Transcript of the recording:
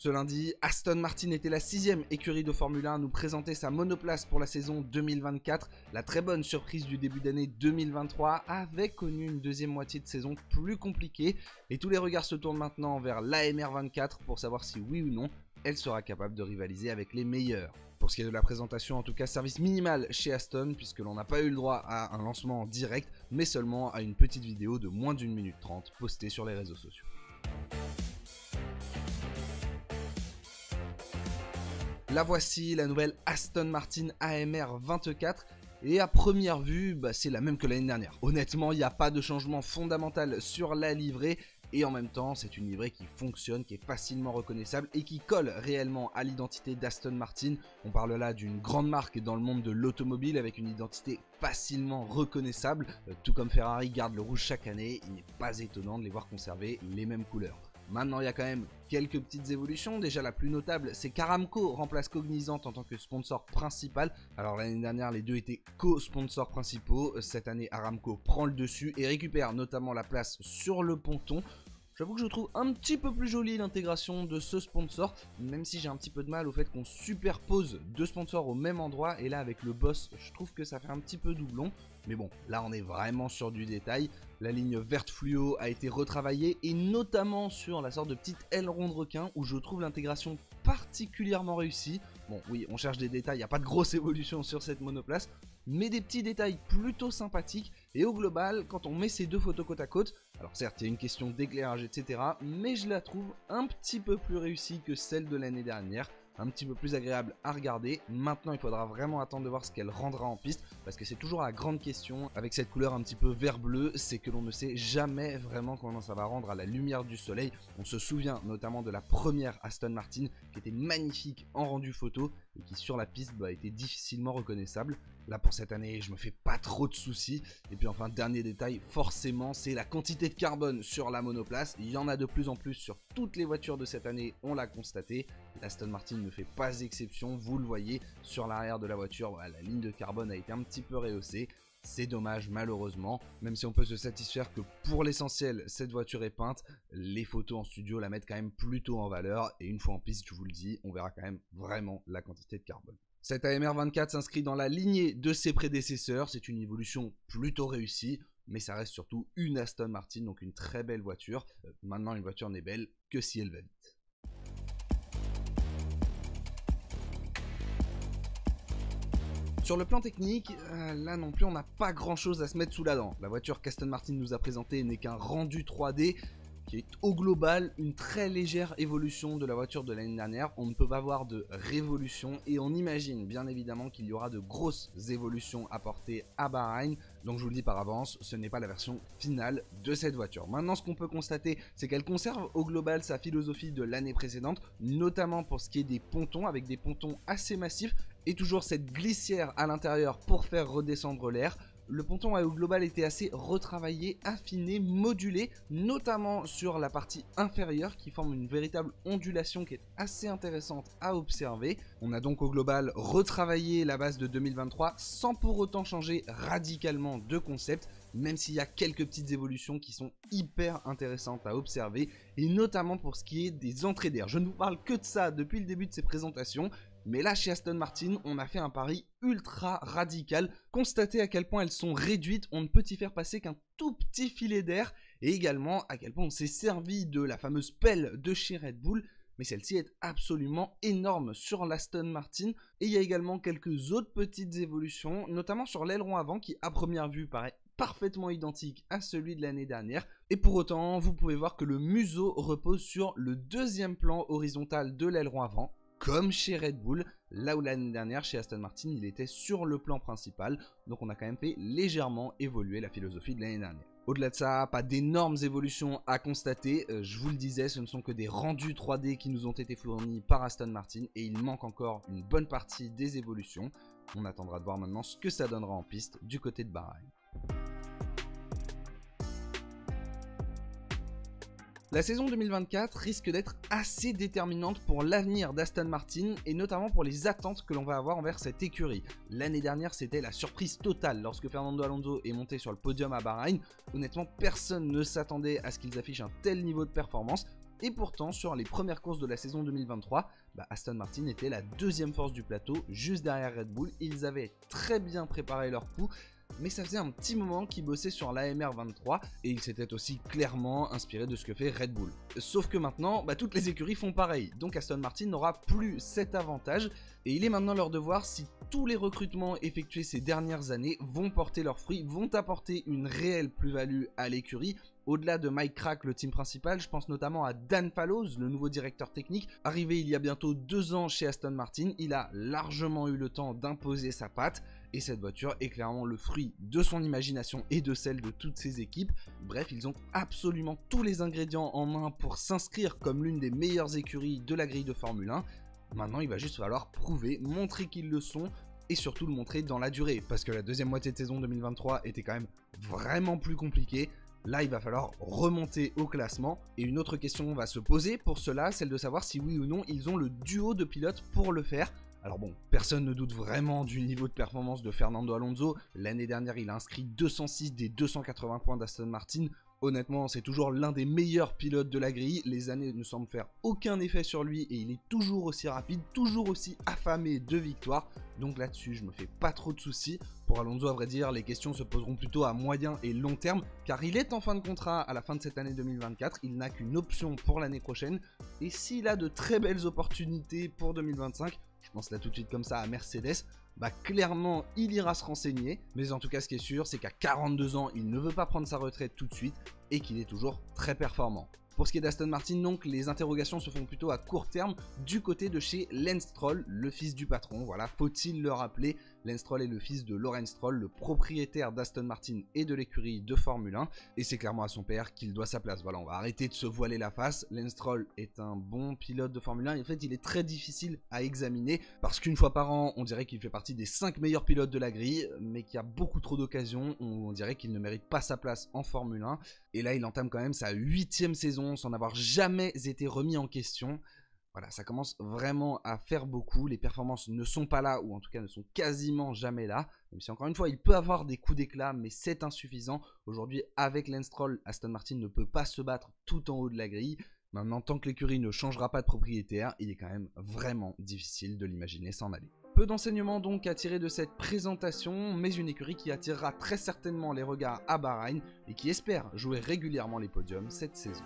Ce lundi, Aston Martin était la 6e écurie de Formule 1 à nous présenter sa monoplace pour la saison 2024. La très bonne surprise du début d'année 2023 avait connu une deuxième moitié de saison plus compliquée et tous les regards se tournent maintenant vers l'AMR 24 pour savoir si oui ou non elle sera capable de rivaliser avec les meilleurs. Pour ce qui est de la présentation, en tout cas service minimal chez Aston puisque l'on n'a pas eu le droit à un lancement en direct mais seulement à une petite vidéo de moins d'1 minute 30 postée sur les réseaux sociaux. La voici, la nouvelle Aston Martin AMR 24 et à première vue, c'est la même que l'année dernière. Honnêtement, il n'y a pas de changement fondamental sur la livrée et en même temps, c'est une livrée qui fonctionne, qui est facilement reconnaissable et qui colle réellement à l'identité d'Aston Martin. On parle là d'une grande marque dans le monde de l'automobile avec une identité facilement reconnaissable. Tout comme Ferrari garde le rouge chaque année, il n'est pas étonnant de les voir conserver les mêmes couleurs. Maintenant, il y a quand même quelques petites évolutions. Déjà, la plus notable, c'est qu'Aramco remplace Cognizant en tant que sponsor principal. Alors, l'année dernière, les deux étaient co-sponsors principaux. Cette année, Aramco prend le dessus et récupère notamment la place sur le ponton. J'avoue que je trouve un petit peu plus jolie l'intégration de ce sponsor, même si j'ai un petit peu de mal au fait qu'on superpose deux sponsors au même endroit. Et là, avec le boss, je trouve que ça fait un petit peu doublon. Mais bon, là on est vraiment sur du détail. La ligne verte fluo a été retravaillée et notamment sur la sorte de petite aileron de requin où je trouve l'intégration particulièrement réussie. Bon oui, on cherche des détails, il n'y a pas de grosse évolution sur cette monoplace, mais des petits détails plutôt sympathiques. Et au global, quand on met ces deux photos côte à côte, alors certes il y a une question d'éclairage etc, mais je la trouve un petit peu plus réussie que celle de l'année dernière. Un petit peu plus agréable à regarder. Maintenant il faudra vraiment attendre de voir ce qu'elle rendra en piste parce que c'est toujours la grande question avec cette couleur un petit peu vert bleu, c'est que l'on ne sait jamais vraiment comment ça va rendre à la lumière du soleil. On se souvient notamment de la première Aston Martin qui était magnifique en rendu photo et qui sur la piste était difficilement reconnaissable. Là pour cette année je me fais pas trop de soucis. Et puis enfin dernier détail, forcément c'est la quantité de carbone sur la monoplace. Il y en a de plus en plus sur toutes les voitures de cette année, on l'a constaté. L'Aston Martin ne fait pas exception, vous le voyez sur l'arrière de la voiture, la ligne de carbone a été un petit peu rehaussée. C'est dommage malheureusement, même si on peut se satisfaire que pour l'essentiel cette voiture est peinte, les photos en studio la mettent quand même plutôt en valeur et une fois en piste je vous le dis, on verra quand même vraiment la quantité de carbone. Cette AMR 24 s'inscrit dans la lignée de ses prédécesseurs, c'est une évolution plutôt réussie, mais ça reste surtout une Aston Martin, donc une très belle voiture. Maintenant une voiture n'est belle que si elle va vite. Sur le plan technique, là non plus on n'a pas grand chose à se mettre sous la dent. La voiture qu'Aston Martin nous a présentée n'est qu'un rendu 3D qui est au global une très légère évolution de la voiture de l'année dernière. On ne peut pas voir de révolution et on imagine bien évidemment qu'il y aura de grosses évolutions apportées à Bahreïn. Donc je vous le dis par avance, ce n'est pas la version finale de cette voiture. Maintenant ce qu'on peut constater, c'est qu'elle conserve au global sa philosophie de l'année précédente, notamment pour ce qui est des pontons, avec des pontons assez massifs et toujours cette glissière à l'intérieur pour faire redescendre l'air. Le ponton a au global été assez retravaillé, affiné, modulé, notamment sur la partie inférieure qui forme une véritable ondulation qui est assez intéressante à observer. On a donc au global retravaillé la base de 2023 sans pour autant changer radicalement de concept, même s'il y a quelques petites évolutions qui sont hyper intéressantes à observer, et notamment pour ce qui est des entrées d'air. Je ne vous parle que de ça depuis le début de ces présentations, mais là chez Aston Martin, on a fait un pari ultra radical. Constatez à quel point elles sont réduites, on ne peut y faire passer qu'un tout petit filet d'air, et également à quel point on s'est servi de la fameuse pelle de chez Red Bull, mais celle-ci est absolument énorme sur l'Aston Martin. Et il y a également quelques autres petites évolutions, notamment sur l'aileron avant qui à première vue paraît parfaitement identique à celui de l'année dernière. Et pour autant, vous pouvez voir que le museau repose sur le deuxième plan horizontal de l'aileron avant, comme chez Red Bull, là où l'année dernière chez Aston Martin il était sur le plan principal, donc on a quand même fait légèrement évoluer la philosophie de l'année dernière. Au-delà de ça, pas d'énormes évolutions à constater, je vous le disais, ce ne sont que des rendus 3D qui nous ont été fournis par Aston Martin et il manque encore une bonne partie des évolutions. On attendra de voir maintenant ce que ça donnera en piste du côté de Bahreïn. La saison 2024 risque d'être assez déterminante pour l'avenir d'Aston Martin et notamment pour les attentes que l'on va avoir envers cette écurie. L'année dernière, c'était la surprise totale lorsque Fernando Alonso est monté sur le podium à Bahreïn. Honnêtement, personne ne s'attendait à ce qu'ils affichent un tel niveau de performance. Et pourtant, sur les premières courses de la saison 2023, Aston Martin était la deuxième force du plateau, juste derrière Red Bull. Ils avaient très bien préparé leur coup, mais ça faisait un petit moment qu'ils bossaient sur l'AMR 23 et ils s'étaient aussi clairement inspirés de ce que fait Red Bull. Sauf que maintenant, toutes les écuries font pareil, donc Aston Martin n'aura plus cet avantage et il est maintenant leur devoir si tous les recrutements effectués ces dernières années vont porter leurs fruits, vont apporter une réelle plus-value à l'écurie. Au-delà de Mike Crack, le team principal, je pense notamment à Dan Fallows, le nouveau directeur technique. Arrivé il y a bientôt 2 ans chez Aston Martin, il a largement eu le temps d'imposer sa patte. Et cette voiture est clairement le fruit de son imagination et de celle de toutes ses équipes. Bref, ils ont absolument tous les ingrédients en main pour s'inscrire comme l'une des meilleures écuries de la grille de Formule 1. Maintenant, il va juste falloir prouver, montrer qu'ils le sont et surtout le montrer dans la durée. Parce que la deuxième moitié de saison 2023 était quand même vraiment plus compliquée. Là, il va falloir remonter au classement. Et une autre question va se poser pour cela, celle de savoir si oui ou non ils ont le duo de pilotes pour le faire. Alors bon, personne ne doute vraiment du niveau de performance de Fernando Alonso. L'année dernière, il a inscrit 206 des 280 points d'Aston Martin. Honnêtement, c'est toujours l'un des meilleurs pilotes de la grille. Les années ne semblent faire aucun effet sur lui et il est toujours aussi rapide, toujours aussi affamé de victoires. Donc là-dessus, je me fais pas trop de soucis. Pour Alonso, à vrai dire, les questions se poseront plutôt à moyen et long terme, car il est en fin de contrat à la fin de cette année 2024. Il n'a qu'une option pour l'année prochaine. Et s'il a de très belles opportunités pour 2025, je pense là tout de suite comme ça à Mercedes, clairement il ira se renseigner, mais en tout cas ce qui est sûr c'est qu'à 42 ans il ne veut pas prendre sa retraite tout de suite et qu'il est toujours très performant. Pour ce qui est d'Aston Martin, donc, les interrogations se font plutôt à court terme du côté de chez Lance Stroll, le fils du patron. Voilà, faut-il le rappeler, Lance Stroll est le fils de Lawrence Stroll, le propriétaire d'Aston Martin et de l'écurie de Formule 1. Et c'est clairement à son père qu'il doit sa place. Voilà, on va arrêter de se voiler la face. Lance Stroll est un bon pilote de Formule 1. Et en fait, il est très difficile à examiner parce qu'une fois par an, on dirait qu'il fait partie des 5 meilleurs pilotes de la grille, mais qu'il y a beaucoup trop d'occasions où on dirait qu'il ne mérite pas sa place en Formule 1. Et là, il entame quand même sa 8e saison sans n'avoir jamais été remis en question. Voilà, ça commence vraiment à faire beaucoup. Les performances ne sont pas là, ou en tout cas ne sont quasiment jamais là. Même si encore une fois, il peut avoir des coups d'éclat, mais c'est insuffisant. Aujourd'hui, avec Lance Stroll, Aston Martin ne peut pas se battre tout en haut de la grille. Maintenant, tant que l'écurie ne changera pas de propriétaire, il est quand même vraiment difficile de l'imaginer s'en aller. Peu d'enseignements donc à tirer de cette présentation, mais une écurie qui attirera très certainement les regards à Bahreïn et qui espère jouer régulièrement les podiums cette saison.